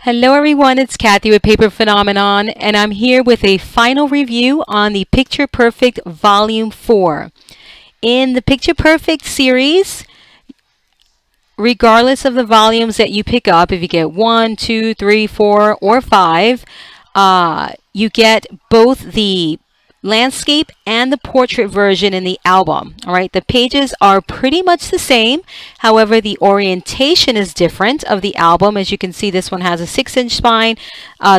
Hello everyone, it's Kathy with Paper Phenomenon, and I'm here with a final review on the Picture Perfect Volume 4. In the Picture Perfect series, regardless of the volumes that you pick up, if you get 1, 2, 3, 4, or 5, you get both the landscape and the portrait version in the album. All right, the pages are pretty much the same. However, the orientation is different of the album. As you can see, this one has a 6-inch spine.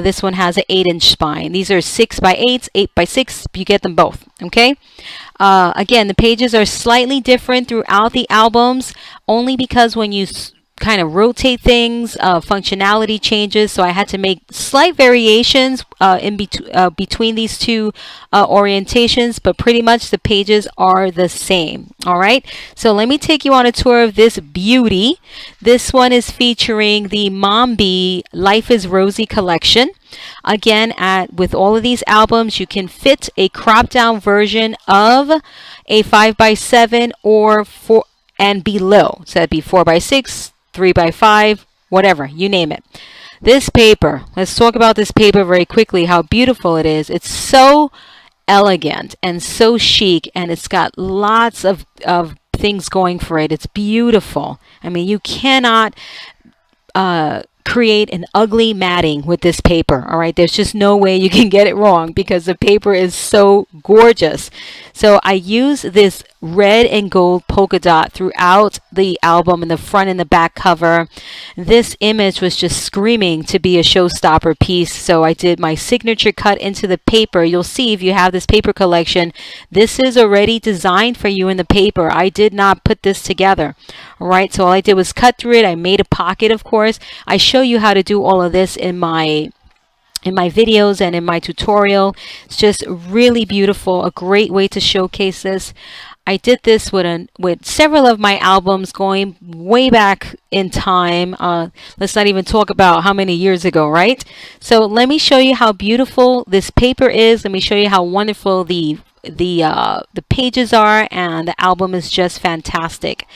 This one has an 8-inch spine. These are 6x8s, 8x6. You get them both. Okay. Again, the pages are slightly different throughout the albums, only because when you kind of rotate things, functionality changes, so I had to make slight variations between these two orientations, but pretty much the pages are the same. All right, so let me take you on a tour of this beauty. This one is featuring the MAMBI Life is Rosy collection. Again, with all of these albums, you can fit a cropped down version of a 5x7 or 4 and below. So that'd be 4x6, 3x5, whatever, you name it. This paper, let's talk about this paper very quickly, how beautiful it is. It's so elegant and so chic, and it's got lots of things going for it. It's beautiful. I mean, you cannot create an ugly matting with this paper. All right, there's just no way you can get it wrong because the paper is so gorgeous. So I use this red and gold polka dot throughout the album in the front and the back cover. This image was just screaming to be a showstopper piece, so I did my signature cut into the paper. You'll see if you have this paper collection, this is already designed for you in the paper. I did not put this together. All right, so all I did was cut through it. I made a pocket, of course. I show you how to do all of this in my videos and in my tutorial. It's just really beautiful, a great way to showcase this. I did this with several of my albums going way back in time. Let's not even talk about how many years ago, right? So let me show you how beautiful this paper is. Let me show you how wonderful the pages are, and the album is just fantastic.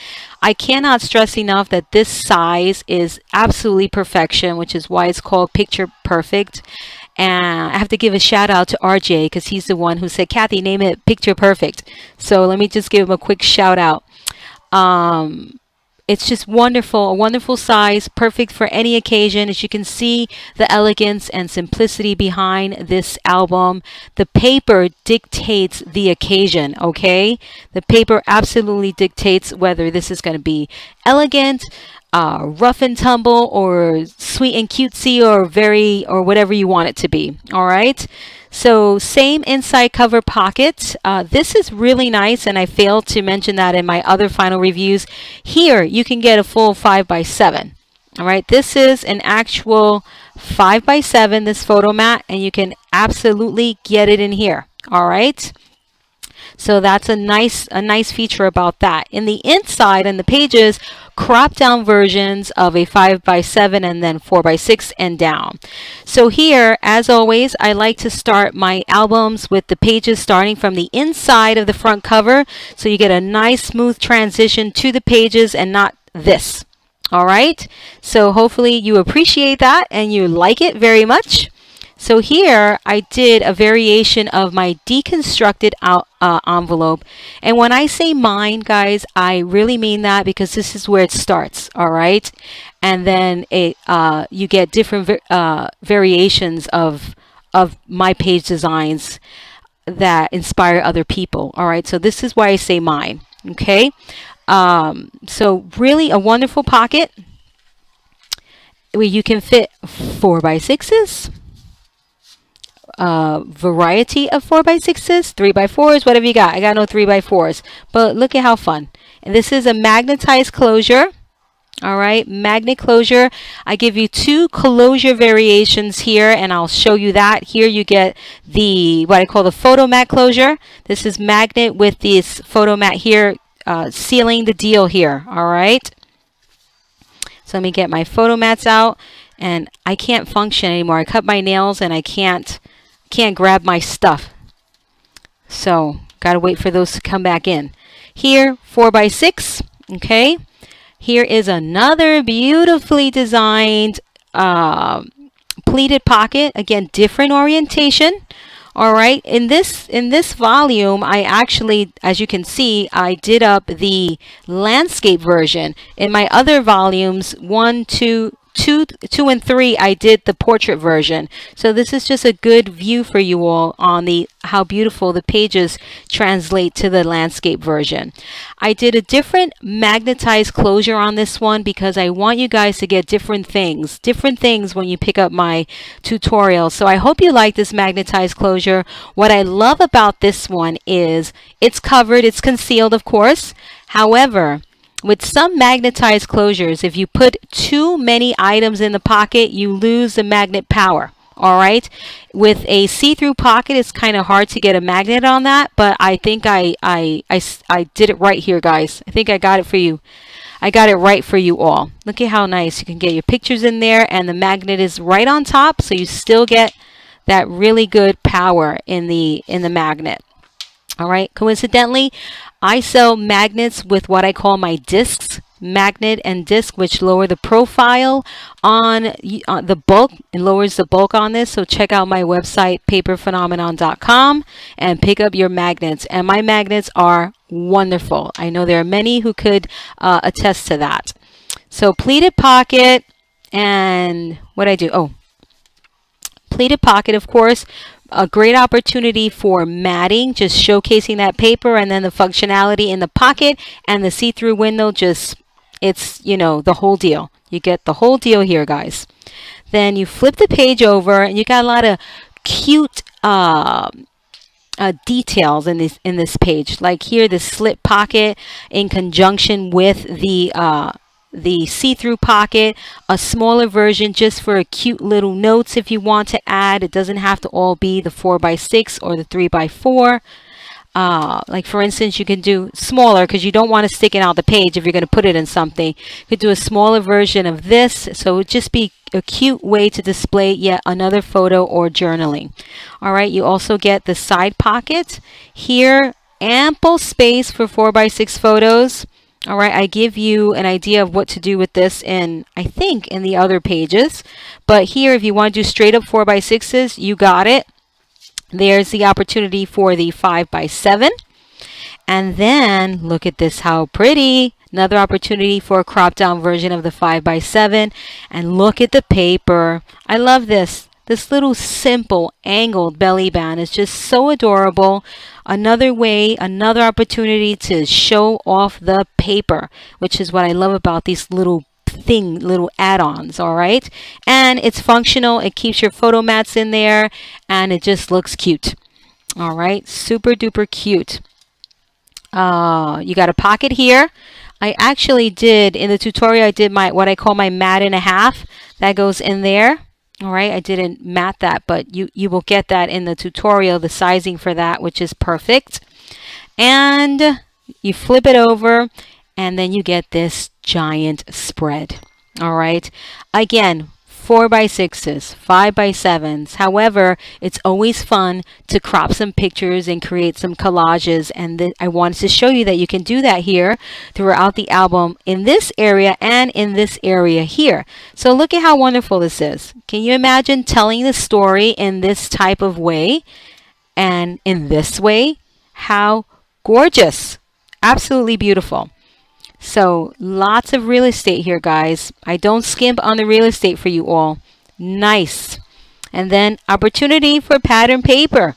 I cannot stress enough that this size is absolutely perfection, which is why it's called Picture Perfect. And I have to give a shout out to RJ because he's the one who said, Kathy, name it Picture Perfect. So let me just give him a quick shout out. It's just wonderful, a wonderful size, perfect for any occasion. As you can see, the elegance and simplicity behind this album. The paper dictates the occasion, okay? The paper absolutely dictates whether this is going to be elegant, rough and tumble, or sweet and cutesy, or whatever you want it to be. All right, so same inside cover pocket. This is really nice, and I failed to mention that in my other final reviews. Here you can get a full 5x7. All right, this is an actual 5x7, this photo mat, and you can absolutely get it in here. All right, so that's a nice feature about that. In the inside and the pages, crop down versions of a 5x7 and then 4x6 and down. So here, as always, I like to start my albums with the pages starting from the inside of the front cover, so you get a nice smooth transition to the pages and not this. All right, so hopefully you appreciate that and you like it very much. So here I did a variation of my deconstructed envelope, and when I say mine, guys, I really mean that because this is where it starts. All right, and then you get different variations of my page designs that inspire other people. All right, so this is why I say mine. Okay, so really a wonderful pocket where you can fit 4x6s. Variety of 4x6s, 3x4s, whatever you got. I got no 3x4s, but look at how fun. And this is a magnetized closure. All right, magnet closure. I give you two closure variations here, and I'll show you that. Here you get what I call the photo mat closure. This is magnet with this photo mat here, sealing the deal here. All right, so let me get my photo mats out, and I can't function anymore. I cut my nails and I can't grab my stuff, so gotta wait for those to come back in. Here, 4x6. Okay, here is another beautifully designed pleated pocket. Again, different orientation. All right, in this volume, I actually, as you can see, I did up the landscape version. In my other volumes, 1, 2, 2 and 3, I did the portrait version. So this is just a good view for you all on the how beautiful the pages translate to the landscape version. I did a different magnetized closure on this one because I want you guys to get different things when you pick up my tutorial. So I hope you like this magnetized closure. What I love about this one is it's covered, it's concealed, of course. However, with some magnetized closures, if you put too many items in the pocket, you lose the magnet power. All right. With a see-through pocket, it's kind of hard to get a magnet on that, but I think I did it right here, guys. I think I got it for you. I got it right for you all. Look at how nice. You can get your pictures in there, and the magnet is right on top, so you still get that really good power in the magnet. All right. Coincidentally, I sell magnets with what I call my discs, magnet and disc, which lower the profile on the bulk. It lowers the bulk on this. So check out my website, paperphenomenon.com, and pick up your magnets. And my magnets are wonderful. I know there are many who could attest to that. So pleated pocket, and what I do? Oh, pleated pocket, of course. A great opportunity for matting, just showcasing that paper, and then the functionality in the pocket and the see-through window, just, it's, you know, the whole deal. You get the whole deal here, guys. Then you flip the page over, and you got a lot of cute details in this page. Like here, the slit pocket in conjunction with the see-through pocket, a smaller version just for a cute little notes if you want to add. It doesn't have to all be the 4x6 or the 3x4. Like for instance, you can do smaller because you don't want to stick it out the page if you're going to put it in something. You could do a smaller version of this, so it would just be a cute way to display yet another photo or journaling. All right, you also get the side pocket here, ample space for 4x6 photos. All right, I give you an idea of what to do with this in, I think, in the other pages. But here, if you want to do straight up 4x6s, you got it. There's the opportunity for the 5x7. And then, look at this, how pretty. Another opportunity for a cropped down version of the 5x7. And look at the paper. I love this. This little simple angled belly band is just so adorable. Another way, another opportunity to show off the paper, which is what I love about these little add-ons. All right, and it's functional. It keeps your photo mats in there, and it just looks cute. All right, super duper cute. You got a pocket here. I actually did in the tutorial. I did my what I call my mat and a half that goes in there. All right, I didn't mat that, but you will get that in the tutorial, the sizing for that, which is perfect. And you flip it over, and then you get this giant spread. All right, again, 4x6s, 5x7s. However, it's always fun to crop some pictures and create some collages. And I wanted to show you that you can do that here throughout the album in this area and in this area here. So look at how wonderful this is. Can you imagine telling the story in this type of way and in this way? How gorgeous. Absolutely beautiful. So lots of real estate here, guys. I don't skimp on the real estate for you all. Nice. And then opportunity for pattern paper.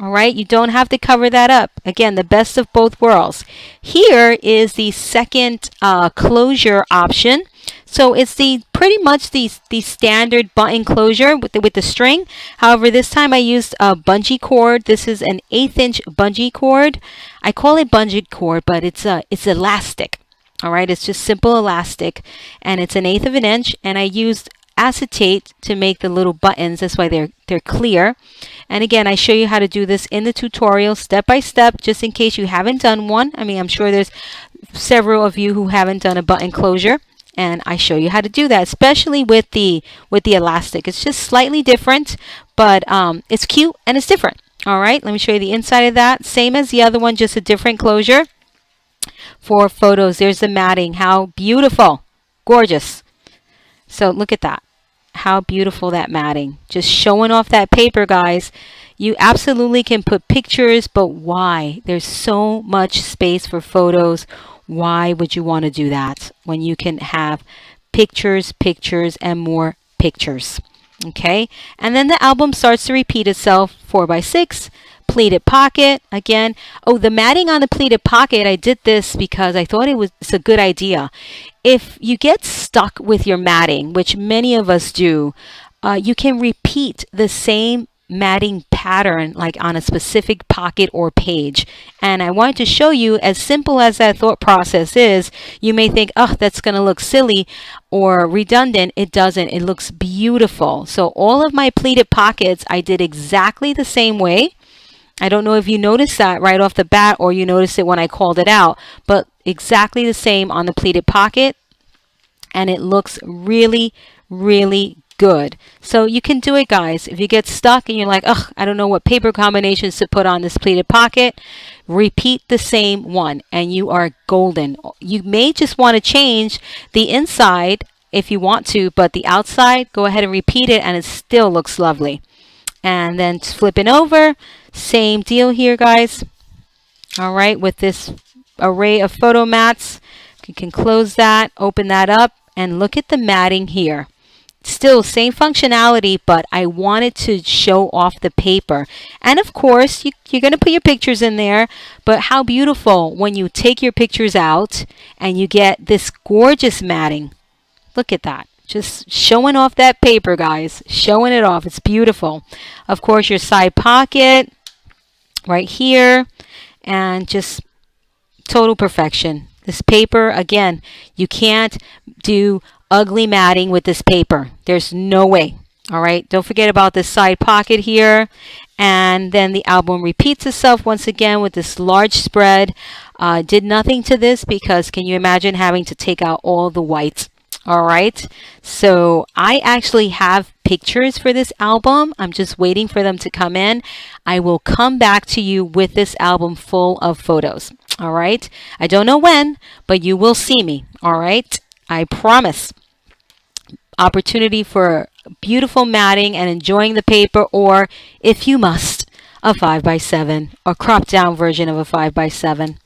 All right, you don't have to cover that up. Again, the best of both worlds. Here is the second closure option. So it's pretty much the standard button closure with the string. However, this time I used a bungee cord. This is an 1/8 inch bungee cord. I call it bungee cord, but it's elastic. All right, it's just simple elastic, and it's 1/8 of an inch, and I used acetate to make the little buttons. That's why they're clear. And again, I show you how to do this in the tutorial step by step, just in case you haven't done one. I mean, I'm sure there's several of you who haven't done a button closure, and I show you how to do that, especially with the elastic. It's just slightly different, but it's cute and it's different. All right, let me show you the inside of that. Same as the other one, just a different closure. For photos, there's the matting. How beautiful. Gorgeous. So look at that. how beautiful that matting. Just showing off that paper, guys. You absolutely can put pictures, but why? There's so much space for photos. Why would you want to do that when you can have pictures, pictures, and more pictures? Okay, and then the album starts to repeat itself. 4x6, pleated pocket again. Oh, the matting on the pleated pocket, I did this because I thought it's a good idea. If you get stuck with your matting, which many of us do, you can repeat the same matting pattern like on a specific pocket or page. And I wanted to show you, as simple as that thought process is, you may think, oh, that's going to look silly or redundant. It doesn't. It looks beautiful. So all of my pleated pockets, I did exactly the same way. I don't know if you noticed that right off the bat or you noticed it when I called it out, but exactly the same on the pleated pocket, and it looks really, really good. So you can do it, guys. If you get stuck and you're like, ugh, I don't know what paper combinations to put on this pleated pocket, repeat the same one and you are golden. You may just want to change the inside if you want to, but the outside, go ahead and repeat it and it still looks lovely. And then flipping over, same deal here, guys. All right, with this array of photo mats, you can close that, open that up, and look at the matting here. Still same functionality, but I wanted to show off the paper. And of course, you're going to put your pictures in there, but how beautiful when you take your pictures out and you get this gorgeous matting. Look at that. Just showing off that paper, guys. Showing it off. It's beautiful. Of course, your side pocket right here, and just total perfection. This paper, again, you can't do ugly matting with this paper. There's no way. All right, don't forget about this side pocket here. And then the album repeats itself once again with this large spread. Did nothing to this because can you imagine having to take out all the whites? All right, so I actually have pictures for this album. I'm just waiting for them to come in. I will come back to you with this album full of photos. All right, I don't know when, but you will see me. All right, I promise. Opportunity for beautiful matting and enjoying the paper, or if you must, a 5x7 or cropped down version of a 5x7.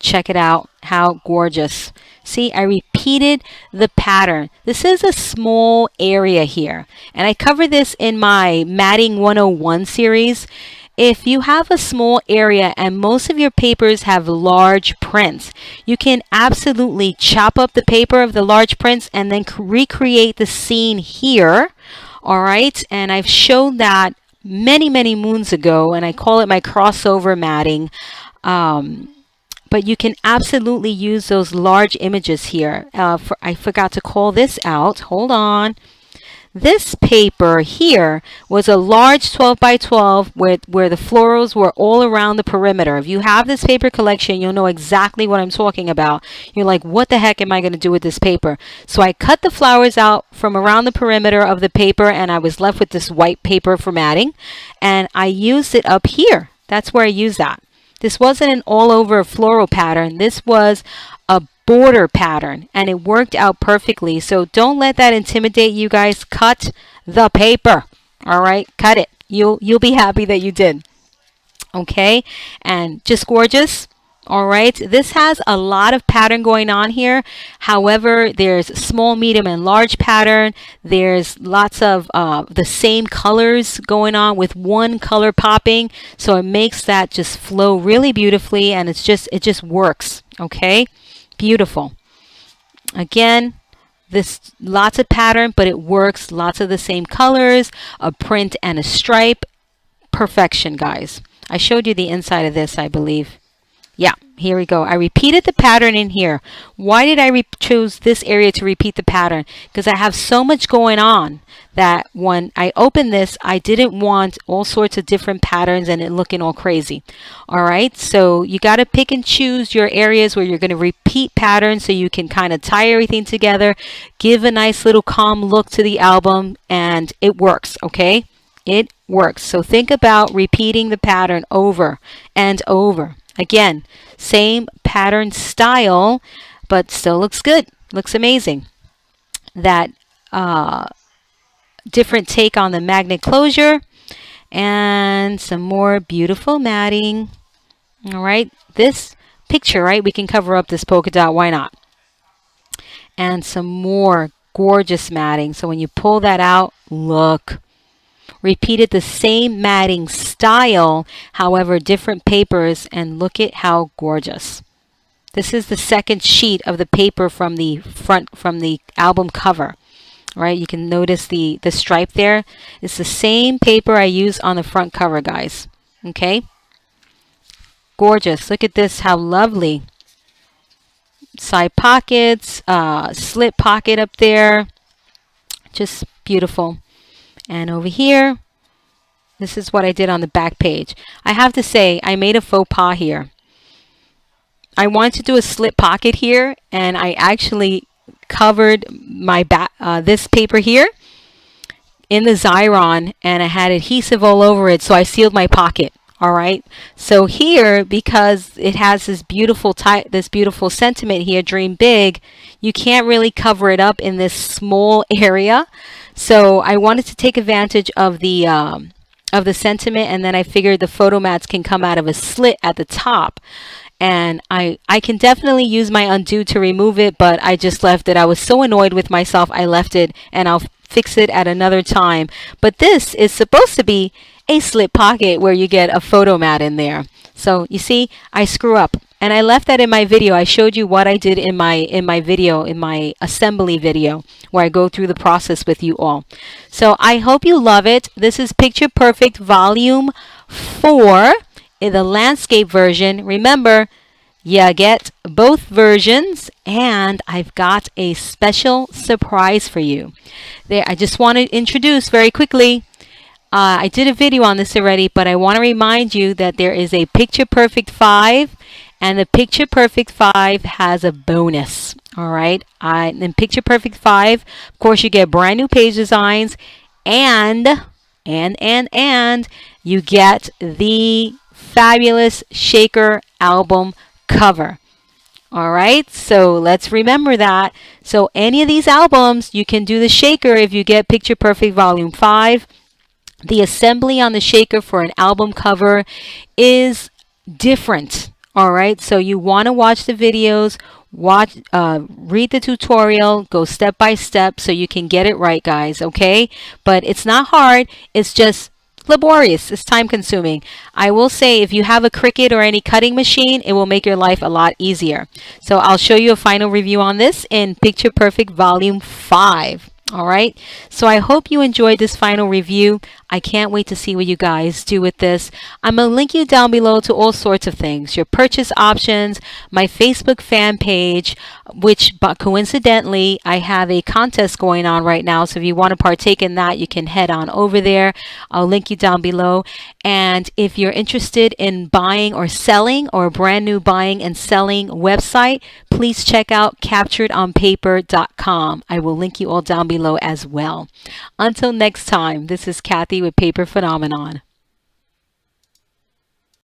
Check it out. How gorgeous. See, I repeated the pattern. This is a small area here, and I cover this in my Matting 101 series. If you have a small area and most of your papers have large prints, you can absolutely chop up the paper of the large prints and then recreate the scene here. All right, and I've showed that many, many moons ago, and I call it my crossover matting. But you can absolutely use those large images here. I forgot to call this out. Hold on. This paper here was a large 12 by 12 where the florals were all around the perimeter. If you have this paper collection, you'll know exactly what I'm talking about. You're like, what the heck am I going to do with this paper? So I cut the flowers out from around the perimeter of the paper, and I was left with this white paper for matting. And I used it up here. That's where I used that. This wasn't an all-over floral pattern. This was a border pattern, and it worked out perfectly. So don't let that intimidate you guys. Cut the paper. All right, cut it. You'll be happy that you did. Okay, and just gorgeous. All right, this has a lot of pattern going on here. However, there's small, medium, and large pattern. There's lots of the same colors going on with one color popping. So it makes that just flow really beautifully, and it just works. Okay, beautiful. Again, this lots of pattern, but it works. Lots of the same colors, a print and a stripe. Perfection, guys. I showed you the inside of this, I believe. Yeah, here we go. I repeated the pattern in here. Why did I choose this area to repeat the pattern? Because I have so much going on that when I opened this, I didn't want all sorts of different patterns and it looking all crazy. All right, so you got to pick and choose your areas where you're going to repeat patterns so you can kind of tie everything together, give a nice little calm look to the album, and it works, okay? It works. So think about repeating the pattern over and over. Again, same pattern style, but still looks good. Looks amazing. That different take on the magnet closure, and some more beautiful matting. All right, this picture, right, we can cover up this polka dot, why not? And some more gorgeous matting. So when you pull that out, look. Repeated the same matting style, however different papers, and look at how gorgeous. This is the second sheet of the paper from the front, from the album cover. Right, you can notice the stripe there. It's the same paper I use on the front cover, guys. Okay, gorgeous. Look at this, how lovely. Side pockets, slip pocket up there, just beautiful. And over here, this is what I did on the back page. I have to say, I made a faux pas here. I wanted to do a slip pocket here, and I actually covered my back, this paper here in the Xyron, and I had adhesive all over it, so I sealed my pocket. All right, so here, because it has this beautiful beautiful sentiment here, dream big, you can't really cover it up in this small area. So I wanted to take advantage of the sentiment, and then I figured the photo mats can come out of a slit at the top. And I can definitely use my undo to remove it, but I just left it. I was so annoyed with myself, I left it, and I'll fix it at another time. But this is supposed to be a slip pocket where you get a photo mat in there. So you see, I screw up, and I left that in my video. I showed you what I did in my video, in my assembly video, where I go through the process with you all. So I hope you love it. This is Picture Perfect Volume 4 in the landscape version. Remember, you get both versions, and I've got a special surprise for you. There, I just want to introduce very quickly. I did a video on this already, but I want to remind you that there is a Picture Perfect 5, and the Picture Perfect 5 has a bonus. All right, in Picture Perfect 5, of course, you get brand new page designs, and you get the fabulous shaker album cover. All right, so let's remember that. So any of these albums, you can do the shaker if you get Picture Perfect Volume 5. The assembly on the shaker for an album cover is different. All right, so you want to watch the videos, read the tutorial, go step by step so you can get it right, guys. Okay, but it's not hard, it's just laborious. It's time consuming. I will say, if you have a Cricut or any cutting machine, it will make your life a lot easier. So I'll show you a final review on this in Picture Perfect Volume 5. All right, so I hope you enjoyed this final review. I can't wait to see what you guys do with this. I'm going to link you down below to all sorts of things. Your purchase options, my Facebook fan page, which coincidentally, I have a contest going on right now. So if you want to partake in that, you can head on over there. I'll link you down below. And if you're interested in buying or selling, or a brand new buying and selling website, please check out capturedonpaper.com. I will link you all down below as well. Until next time, this is Kathy with Paper Phenomenon.